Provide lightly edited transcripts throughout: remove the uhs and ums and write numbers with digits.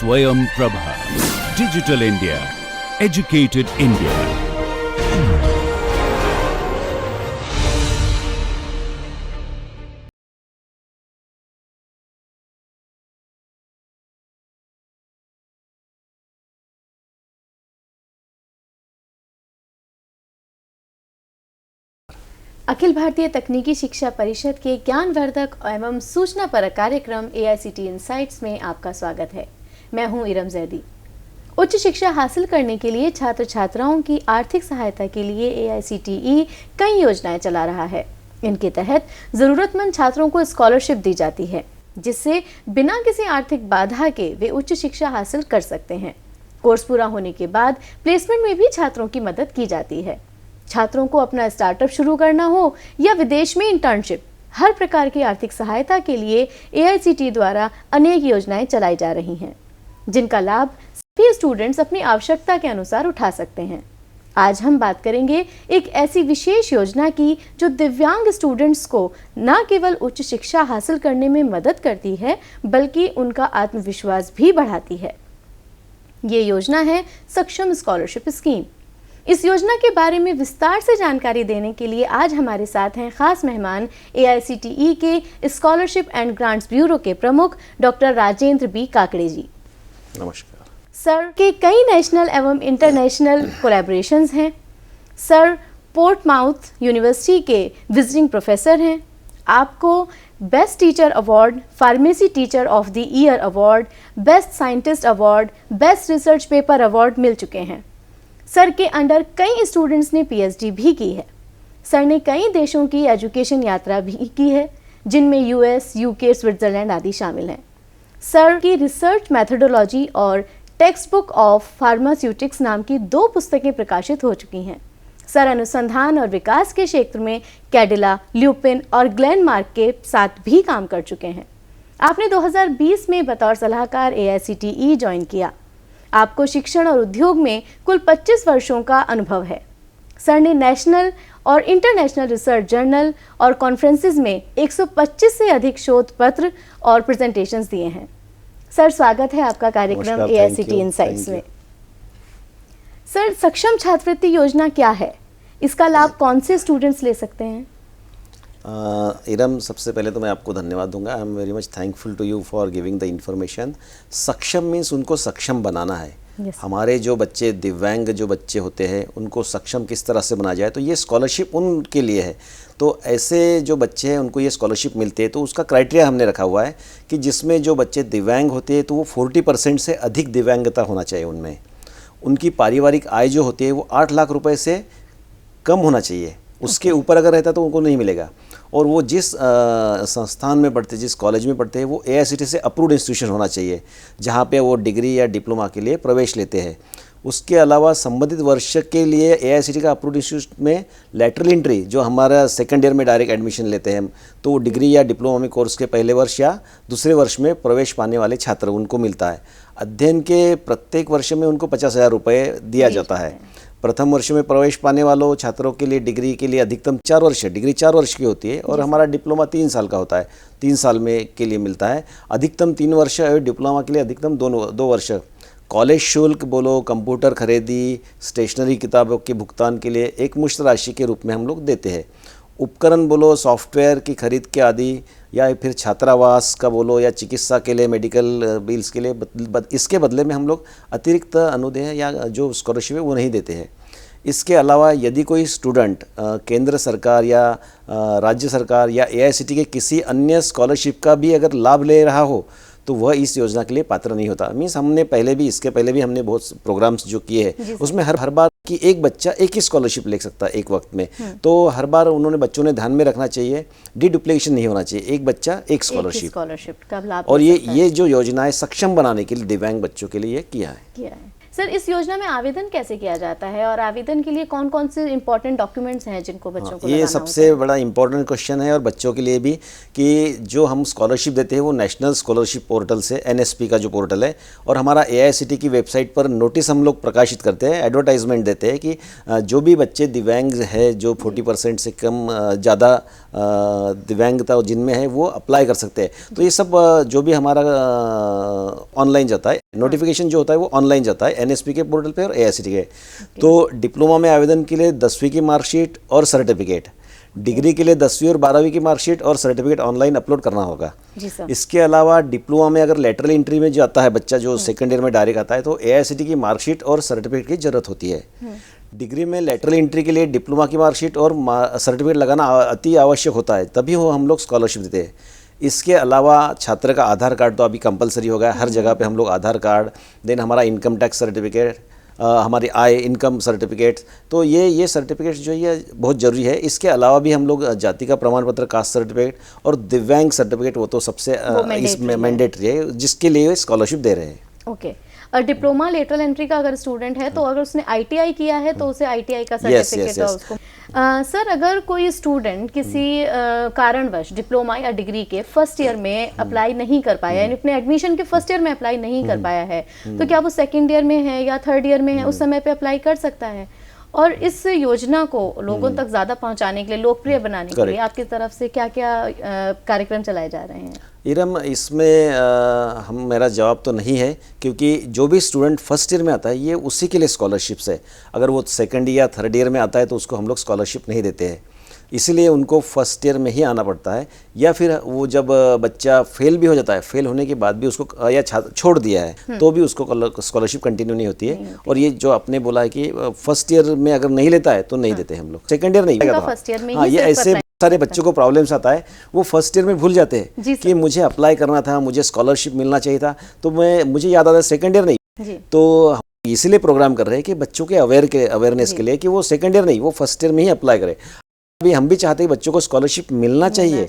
Swayam Prabha. Digital India. Educated India. Akhil Bharatiya तकनीकी शिक्षा परिषद के ज्ञानवर्धक एवं सूचना परक कार्यक्रम AICT इनसाइट्स में आपका स्वागत है। मैं हूं इरम जैदी। उच्च शिक्षा हासिल करने के लिए छात्र छात्राओं की आर्थिक सहायता के लिए AICTE कई योजनाएं चला रहा है। इनके तहत जरूरतमंद छात्रों को स्कॉलरशिप दी जाती है, जिससे बिना किसी आर्थिक बाधा के वे उच्च शिक्षा हासिल कर सकते हैं। कोर्स पूरा होने के बाद प्लेसमेंट में भी छात्रों की मदद की जाती है। छात्रों को अपना स्टार्टअप शुरू करना हो या विदेश में इंटर्नशिप, हर प्रकार की आर्थिक सहायता के लिए AICTE द्वारा अनेक योजनाएं चलाई जा रही हैं, जिनका लाभ सभी स्टूडेंट्स अपनी आवश्यकता के अनुसार उठा सकते हैं। आज हम बात करेंगे एक ऐसी विशेष योजना की जो दिव्यांग स्टूडेंट्स को न केवल उच्च शिक्षा हासिल करने में मदद करती है, बल्कि उनका आत्मविश्वास भी बढ़ाती है। ये योजना है सक्षम स्कॉलरशिप स्कीम। इस योजना के बारे में विस्तार से जानकारी देने के लिए आज हमारे साथ हैं खास मेहमान AICTE के स्कॉलरशिप एंड ग्रांट्स ब्यूरो के प्रमुख डॉक्टर राजेंद्र बी काकड़े जी। नमस्कार सर के कई नेशनल एवं इंटरनेशनल कोलैबोरेशंस हैं। सर पोर्टमाउथ यूनिवर्सिटी के विजिटिंग प्रोफेसर हैं। आपको best teacher award, pharmacy teacher of the year award, best scientist award, best research paper award मिल चुके हैं। सर के अंडर कई स्टूडेंट्स ने PhD भी की है। सर ने कई देशों की एजुकेशन यात्रा भी की है, जिनमें US, UK, स्विट्जरलैंड आदि शामिल हैं। सर की रिसर्च मैथडोलॉजी और टेक्स्ट बुक ऑफ फार्मास्यूटिक्स नाम की 2 पुस्तकें प्रकाशित हो चुकी हैं। सर अनुसंधान और विकास के क्षेत्र में कैडिला, ल्यूपिन और ग्लेनमार्क के साथ भी काम कर चुके हैं। आपने 2020 में बतौर सलाहकार AICTE ज्वाइन किया। आपको शिक्षण और उद्योग में कुल 25 वर्षों का अनुभव है। सर ने नेशनल और इंटरनेशनल रिसर्च जर्नल और कॉन्फ्रेंसेस में 125 से अधिक शोध पत्र और प्रेजेंटेशंस दिए हैं। सर, स्वागत है आपका कार्यक्रम AICTE इनसाइट्स में। सर, सक्षम छात्रवृत्ति योजना क्या है? इसका लाभ कौन से स्टूडेंट्स ले सकते हैं? इरम, सबसे पहले तो मैं आपको धन्यवाद दूंगा। I am very much thankful to you for giving the information. सक्षम मीन्स उनको सक्षम बनाना है। हमारे जो बच्चे दिव्यांग जो बच्चे होते हैं उनको सक्षम किस तरह से बना जाए, तो ये स्कॉलरशिप उनके लिए है। तो ऐसे जो बच्चे हैं उनको ये स्कॉलरशिप मिलती है। तो उसका क्राइटेरिया हमने रखा हुआ है कि जिसमें जो बच्चे दिव्यांग होते हैं तो वो 40% से अधिक दिव्यांगता होना चाहिए उनमें। उनकी पारिवारिक आय जो होती है वो 8 लाख रुपए से कम होना चाहिए। उसके ऊपर अगर रहता तो उनको नहीं मिलेगा। और वो जिस संस्थान में पढ़ते, जिस कॉलेज में पढ़ते हैं, वो AICTE से अप्रूव्ड इंस्टीट्यूशन होना चाहिए, जहाँ पे वो डिग्री या डिप्लोमा के लिए प्रवेश लेते हैं। उसके अलावा संबंधित वर्ष के लिए AICTE का अप्रूव्ड इंस्टीट्यूट में लैटरल एंट्री, जो हमारा सेकंड ईयर में डायरेक्ट एडमिशन लेते हैं, तो वो डिग्री या डिप्लोमा में कोर्स के पहले वर्ष या दूसरे वर्ष में प्रवेश पाने वाले छात्र उनको मिलता है। अध्ययन के प्रत्येक वर्ष में उनको 50,000 रुपये दिया जाता है। प्रथम वर्ष में प्रवेश पाने वालों छात्रों के लिए डिग्री के लिए अधिकतम 4 वर्ष, डिग्री 4 वर्ष की होती है, और हमारा डिप्लोमा 3 साल का होता है, 3 साल में के लिए मिलता है। अधिकतम 3 वर्ष और डिप्लोमा के लिए अधिकतम 2 वर्ष। कॉलेज शुल्क बोलो, कंप्यूटर खरीदी, स्टेशनरी किताबों के भुगतान के लिए एक मुश्त राशि के रूप में हम लोग देते हैं। उपकरण बोलो, सॉफ्टवेयर की खरीद के आदि, या फिर छात्रावास का बोलो, या चिकित्सा के लिए, मेडिकल बिल्स के लिए, इसके बदले में हम लोग अतिरिक्त अनुदान या जो स्कॉलरशिप है वो नहीं देते हैं। इसके अलावा यदि कोई स्टूडेंट केंद्र सरकार या राज्य सरकार या AICTE के किसी अन्य स्कॉलरशिप का भी अगर लाभ ले रहा हो तो वह इस योजना के लिए पात्र नहीं होता। मीन्स हमने इसके पहले भी हमने बहुत प्रोग्राम्स जो किए हैं, उसमें हर बार कि एक बच्चा एक ही स्कॉलरशिप ले सकता है एक वक्त में। तो हर बार उन्होंने बच्चों ने ध्यान में रखना चाहिए, डिडुप्लीकेशन नहीं होना चाहिए, एक बच्चा एक स्कॉलरशिप का लाभ। और ये जो योजना है सक्षम बनाने के लिए दिव्यांग बच्चों के लिए किया है। सर, इस योजना में आवेदन कैसे किया जाता है और आवेदन के लिए कौन कौन से इंपॉर्टेंट डॉक्यूमेंट्स हैं जिनको बच्चों को ये सबसे बड़ा इंपॉर्टेंट क्वेश्चन है, और बच्चों के लिए भी, कि जो हम स्कॉलरशिप देते हैं वो नेशनल स्कॉलरशिप पोर्टल से, NSP का जो पोर्टल है, और हमारा AICTE की वेबसाइट पर नोटिस हम लोग प्रकाशित करते हैं, एडवर्टाइजमेंट देते हैं कि जो भी बच्चे दिव्यांग है, जो 40% से कम ज़्यादा दिव्यांगता जिनमें है, वो अप्लाई कर सकते हैं। तो ये सब जो भी हमारा ऑनलाइन जाता है नोटिफिकेशन जो होता है वो ऑनलाइन जाता है एनएसपी के पोर्टल पे और एआईसीटी के। तो डिप्लोमा में आवेदन के लिए 10वीं की मार्कशीट और सर्टिफिकेट, डिग्री के लिए 10वीं और 12वीं की मार्कशीट और सर्टिफिकेट ऑनलाइन अपलोड करना होगा। जी सर। इसके अलावा डिप्लोमा में अगर लेटरल एंट्री में जाता है बच्चा जो सेकंड ईयर में डायरेक्ट आता है तो एआईसीटी की मार्कशीट और सर्टिफिकेट की जरूरत होती है। डिग्री में लेटरल एंट्री के लिए डिप्लोमा की मार्कशीट और सर्टिफिकेट लगाना अति आवश्यक होता है, तभी वो हम लोग स्कॉलरशिप देते हैं। इसके अलावा छात्र का आधार कार्ड तो अभी कंपलसरी हो गया, हर जगह पे हम लोग आधार कार्ड, देन हमारा इनकम टैक्स सर्टिफिकेट, हमारी आय इनकम सर्टिफिकेट, तो ये सर्टिफिकेट जो ये बहुत ज़रूरी है। इसके अलावा भी हम लोग जाति का प्रमाण पत्र, कास्ट सर्टिफिकेट और दिव्यांग सर्टिफिकेट वो तो सबसे इसमें मैंडेटरी है, जिसके लिए स्कॉलरशिप दे रहे हैं। ओके। और डिप्लोमा लेटरल एंट्री का अगर स्टूडेंट है तो अगर उसने आईटीआई किया है तो उसे आईटीआई का सर्टिफिकेट है उसको। सर, अगर कोई स्टूडेंट किसी कारणवश डिप्लोमा या डिग्री के फर्स्ट ईयर में अप्लाई नहीं कर पाया, यानी अपने एडमिशन के फर्स्ट ईयर में अप्लाई नहीं कर पाया है, तो क्या वो सेकेंड ईयर में है या थर्ड ईयर में है उस समय पे अप्लाई कर सकता है? और इस योजना को लोगों तक ज़्यादा पहुंचाने के लिए, लोकप्रिय बनाने के लिए आपकी तरफ से क्या क्या कार्यक्रम चलाए जा रहे हैं? इरम, इसमें मेरा जवाब तो नहीं है, क्योंकि जो भी स्टूडेंट फर्स्ट ईयर में आता है ये उसी के लिए स्कॉलरशिप्स है। अगर वो सेकंड या थर्ड ईयर में आता है तो उसको हम लोग स्कॉलरशिप नहीं देते हैं, इसीलिए उनको फर्स्ट ईयर में ही आना पड़ता है। या फिर वो जब बच्चा फेल भी हो जाता है, फेल होने के बाद भी उसको या छोड़ दिया है तो भी उसको स्कॉलरशिप कंटिन्यू नहीं होती है। और ये जो आपने बोला है कि फर्स्ट ईयर में अगर नहीं लेता है तो नहीं देते हम लोग, सेकंड ईयर नहीं। हाँ, ये ऐसे सारे बच्चों को प्रॉब्लम्स आता है, वो फर्स्ट ईयर में भूल जाते हैं कि मुझे अप्लाई करना था, मुझे स्कॉलरशिप मिलना चाहिए था, तो मुझे याद आता है सेकंड ईयर नहीं। तो इसीलिए प्रोग्राम कर रहे हैं कि बच्चों के अवेयरनेस के लिए कि वो सेकंड ईयर नहीं, वो फर्स्ट ईयर में ही अप्लाई करे। अभी हम भी चाहते हैं बच्चों को स्कॉलरशिप मिलना चाहिए,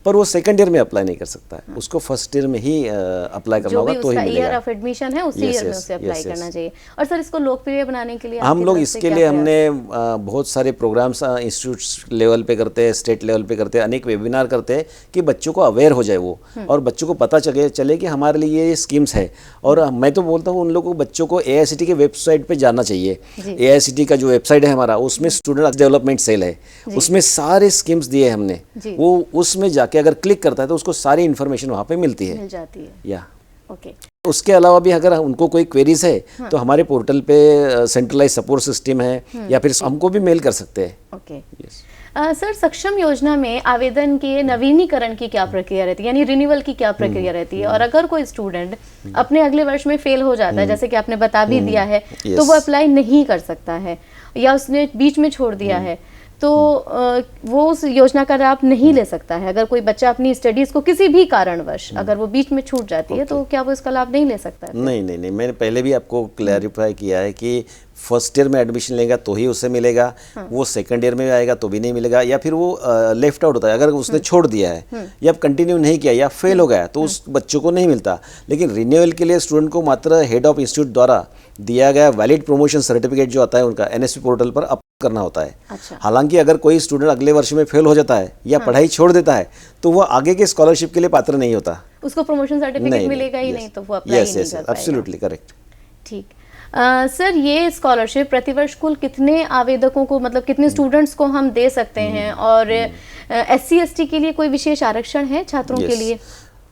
पर वो सेकंड ईयर में अप्लाई नहीं कर सकता है, उसको फर्स्ट ईयर में ही अप्लाई करना होगा तो ही मिलेगा। ईयर ऑफ एडमिशन है उसी ईयर में उसे अप्लाई करना चाहिए। और सर, इसको लोकप्रिय बनाने के लिए हम लोग इसके लिए हमने बहुत सारे प्रोग्राम्स इंस्टीट्यूट लेवल पे करते हैं, स्टेट लेवल पे करते हैं, अनेक वेबिनार करते हैं कि बच्चों को अवेयर हो जाए वो, और बच्चों को पता चले कि हमारे लिए ये स्कीम्स है। और मैं तो बोलता हूँ उन लोगों को, बच्चों को एआईसीटी के वेबसाइट पे जाना चाहिए। एआईसीटी का जो वेबसाइट है हमारा, उसमें स्टूडेंट डेवलपमेंट सेल है, उसमें सारे स्कीम्स दिए हमने, वो उसमें जाके अगर क्लिक करता है तो उसको सारी इन्फॉर्मेशन वहाँ पे मिल जाती है। या ओके। उसके अलावा भी अगर उनको कोई क्वेरीज है तो हमारे पोर्टल पे सेंट्रलाइज सपोर्ट सिस्टम है, या फिर हमको भी मेल कर सकते हैं। ओके। सर, सक्षम योजना में आवेदन के नवीनीकरण की क्या प्रक्रिया रहती है, यानी रिन्यूअल की क्या प्रक्रिया रहती है? और अगर कोई स्टूडेंट अपने अगले वर्ष में फेल हो जाता है, जैसे कि आपने बता भी दिया है, तो वो अप्लाई नहीं कर सकता है या उसने बीच में छोड़ दिया है, तो वो उस योजना का लाभ नहीं ले सकता है। अगर कोई बच्चा अपनी स्टडीज को किसी भी कारणवश अगर वो बीच में छूट जाती है तो क्या वो इसका लाभ नहीं ले सकता है? नहीं, मैंने पहले भी आपको क्लैरिफाई किया है कि फर्स्ट ईयर में एडमिशन लेगा तो ही उसे मिलेगा, वो सेकंड ईयर में आएगा तो भी नहीं मिलेगा, या फिर वो लेफ्ट आउट होता है अगर उसने छोड़ दिया है या कंटिन्यू नहीं किया या फेल हो गया तो उस बच्चों को नहीं मिलता। लेकिन रिन्यूअल के लिए स्टूडेंट को मात्र हेड ऑफ इंस्टीट्यूट द्वारा दिया गया वैलिड प्रमोशन सर्टिफिकेट जो आता है उनका एनएसपी पोर्टल पर अपलोड करना होता है। अच्छा। हालांकि अगर कोई स्टूडेंट अगले वर्ष में फेल हो जाता है या पढ़ाई छोड़ देता है तो वो आगे के स्कॉलरशिप के लिए पात्र नहीं होता, उसको प्रमोशन सर्टिफिकेट मिलेगा ही नहीं, तो वो अप्लाई नहीं कर पाएगा। Absolutely correct. ठीक। सर, ये स्कॉलरशिप प्रतिवर्ष कुल कितने आवेदकों को, मतलब कितने स्टूडेंट्स को हम दे सकते हैं? और SC ST के लिए कोई विशेष आरक्षण है छात्रों के लिए?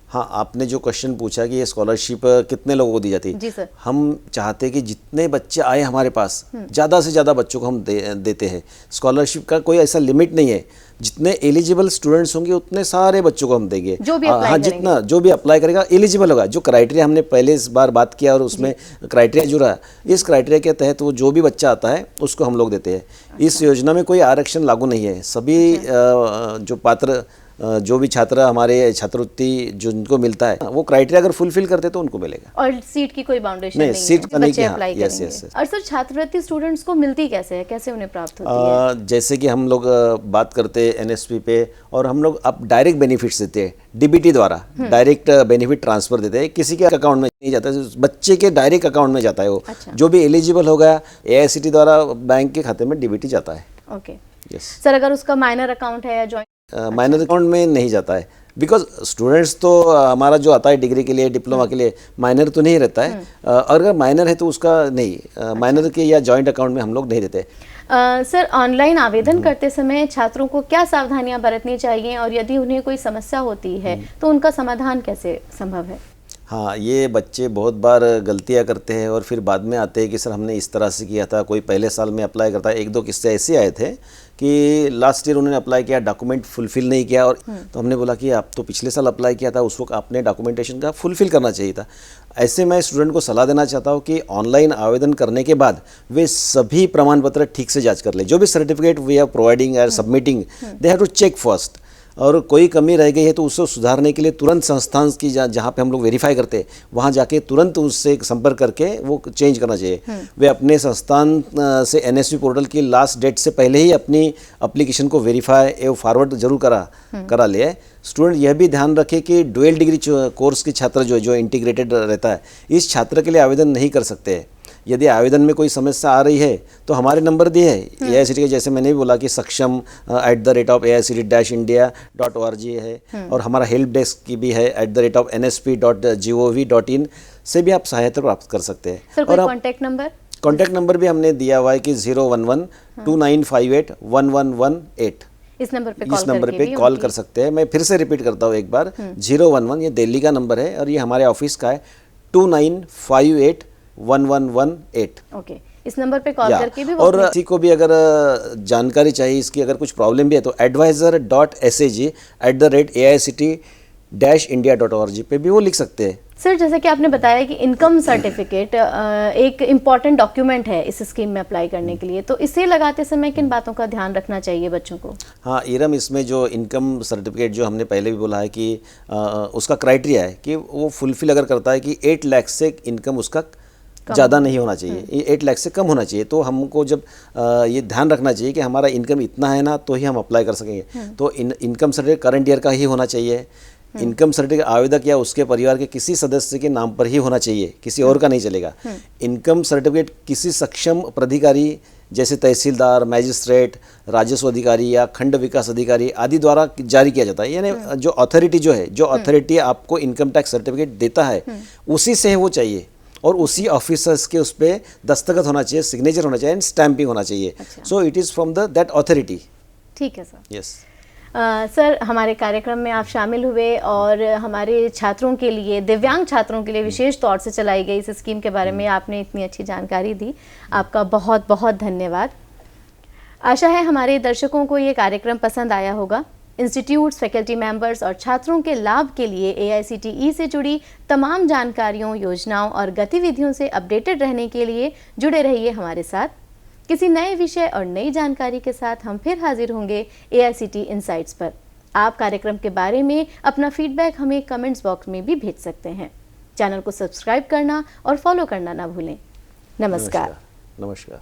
हाँ, आपने जो क्वेश्चन पूछा कि ये स्कॉलरशिप कितने लोगों को दी जाती है, जी सर। हम चाहते हैं कि जितने बच्चे आए हमारे पास, ज़्यादा से ज़्यादा बच्चों को हम देते हैं। स्कॉलरशिप का कोई ऐसा लिमिट नहीं है, जितने एलिजिबल स्टूडेंट्स होंगे उतने सारे बच्चों को हम देंगे, जो भी अप्लाई करेंगे। जितना जो भी अप्लाई करेगा एलिजिबल होगा। जो क्राइटेरिया हमने पहले इस बार बात किया और उसमें क्राइटेरिया जो रहा, इस क्राइटेरिया के तहत वो जो भी बच्चा आता है उसको हम लोग देते हैं। इस योजना में कोई आरक्षण लागू नहीं है, सभी जो पात्र जो भी छात्र हमारे छात्रवृत्ति जो उनको मिलता है वो क्राइटेरिया अगर फुलफिल करते तो उनको मिलेगा। और सीट की कोई बाउंडेशन नहीं सीट है, नहीं बच्चे कि अप्लाई यस करेंगे। यस। और सर, छात्रवृत्ति स्टूडेंट्स को मिलती कैसे है, कैसे उन्हें प्राप्त होती है? जैसे कि हम लोग बात करते हैं एनएसपी पे, और हम लोग अब डायरेक्ट बेनिफिट्स देते हैं डीबीटी द्वारा, डायरेक्ट बेनिफिट ट्रांसफर देते हैं, किसी के अकाउंट में नहीं जाता है, बच्चे के डायरेक्ट अकाउंट में जाता है वो। अच्छा। जो भी एलिजिबल होगा एआईसीटी द्वारा बैंक के खाते में डीबीटी जाता है। ओके। यस सर, अगर उसका माइनर अकाउंट है या जॉइंट? माइनर अकाउंट में नहीं जाता है, बिकॉज स्टूडेंट्स तो हमारा जो आता है डिग्री के लिए, डिप्लोमा के लिए, माइनर तो नहीं रहता है। और अगर माइनर है तो उसका नहीं, माइनर के या जॉइंट अकाउंट में हम लोग नहीं देते। सर, ऑनलाइन आवेदन करते समय छात्रों को क्या सावधानियां बरतनी चाहिए, और यदि उन्हें कोई समस्या होती है तो उनका समाधान कैसे संभव है? हाँ, ये बच्चे बहुत बार गलतियाँ करते हैं और फिर बाद में आते हैं कि सर हमने इस तरह से किया था। कोई पहले साल में अप्लाई करता है, 1-2 किस्से ऐसे आए थे कि लास्ट ईयर उन्होंने अप्लाई किया, डॉक्यूमेंट फुलफ़िल नहीं किया, और तो हमने बोला कि आप तो पिछले साल अप्लाई किया था, उस वक्त आपने डॉक्यूमेंटेशन का फुलफ़िल करना चाहिए था। ऐसे मैं स्टूडेंट को सलाह देना चाहता हूँ कि ऑनलाइन आवेदन करने के बाद वे सभी प्रमाण पत्र ठीक से जाँच कर ले। जो भी सर्टिफिकेट वी आर प्रोवाइडिंग और submitting, they have to check first. और कोई कमी रह गई है तो उसको सुधारने के लिए तुरंत संस्थान की जहाँ पे हम लोग वेरीफाई करते हैं वहाँ जाके तुरंत उससे संपर्क करके वो चेंज करना चाहिए। वे अपने संस्थान से एनएसपी पोर्टल की लास्ट डेट से पहले ही अपनी एप्लीकेशन को वेरीफाई एवं फॉरवर्ड जरूर करा ले। स्टूडेंट यह भी ध्यान रखे कि डुअल डिग्री कोर्स के छात्र जो इंटीग्रेटेड रहता है, इस छात्र के लिए आवेदन नहीं कर सकते। यदि आवेदन में कोई समस्या आ रही है तो हमारे नंबर दिए है AICTE के, जैसे मैंने भी बोला कि saksham@AICTE-india.org है, और हमारा हेल्प डेस्क की भी है @nsp.gov.in से भी आप सहायता प्राप्त कर सकते हैं। सर, और कॉन्टैक्ट नंबर भी हमने दिया हुआ है कि 011-2958-1118। इस नंबर पे कॉल कर सकते हैं। मैं फिर से रिपीट करता हूँ एक बार, 011 ये दिल्ली का नंबर है और ये हमारे ऑफिस का है, 2958-1118। ओके, इस नंबर पे कॉल करके भी और किसी को भी अगर जानकारी चाहिए, इसकी अगर कुछ प्रॉब्लम भी है तो advisor.sag@AICTE-india.org पे भी वो लिख सकते हैं। सर, जैसे कि आपने बताया कि इनकम सर्टिफिकेट एक इम्पॉर्टेंट डॉक्यूमेंट है इस स्कीम में अप्लाई करने के लिए, तो इसे लगाते समय किन बातों का ध्यान रखना चाहिए बच्चों को? हाँ इरम, इसमें जो इनकम सर्टिफिकेट जो हमने पहले भी बोला है कि उसका क्राइटेरिया है कि वो फुलफिल अगर करता है कि 8 लाख से इनकम उसका ज़्यादा नहीं होना चाहिए, 8 लाख से कम होना चाहिए। तो हमको जब ये ध्यान रखना चाहिए कि हमारा इनकम इतना है ना तो ही हम अप्लाई कर सकेंगे। तो इनकम सर्टिफिकेट करंट ईयर का ही होना चाहिए। इनकम सर्टिफिकेट आवेदक या उसके परिवार के किसी सदस्य के नाम पर ही होना चाहिए, किसी और का नहीं चलेगा। इनकम सर्टिफिकेट किसी सक्षम प्राधिकारी जैसे तहसीलदार, मैजिस्ट्रेट, राजस्व अधिकारी या खंड विकास अधिकारी आदि द्वारा जारी किया जाता है। यानी जो अथॉरिटी आपको इनकम टैक्स सर्टिफिकेट देता है उसी से वो चाहिए, और उसी ऑफिसर्स के उस पर दस्तखत होना चाहिए, सिग्नेचर होना चाहिए एंड स्टैंपिंग होना चाहिए। So it is from that authority. ठीक है सर। यस सर, हमारे कार्यक्रम में आप शामिल हुए और हमारे छात्रों के लिए, दिव्यांग छात्रों के लिए विशेष तौर से चलाई गई इस स्कीम के बारे में आपने इतनी अच्छी जानकारी दी, आपका बहुत बहुत धन्यवाद। आशा है हमारे दर्शकों को ये कार्यक्रम पसंद आया होगा। इंस्टीट्यूट्स, फैकल्टी मेंबर्स और छात्रों के लाभ के लिए AICTE से जुड़ी तमाम जानकारियों, योजनाओं और गतिविधियों से अपडेटेड रहने के लिए जुड़े रहिए हमारे साथ। किसी नए विषय और नई जानकारी के साथ हम फिर हाजिर होंगे AICTE इनसाइट्स पर। आप कार्यक्रम के बारे में अपना फीडबैक हमें कमेंट्स बॉक्स में भी भेज सकते हैं। चैनल को सब्सक्राइब करना और फॉलो करना ना भूलें। नमस्कार। नमस्कार।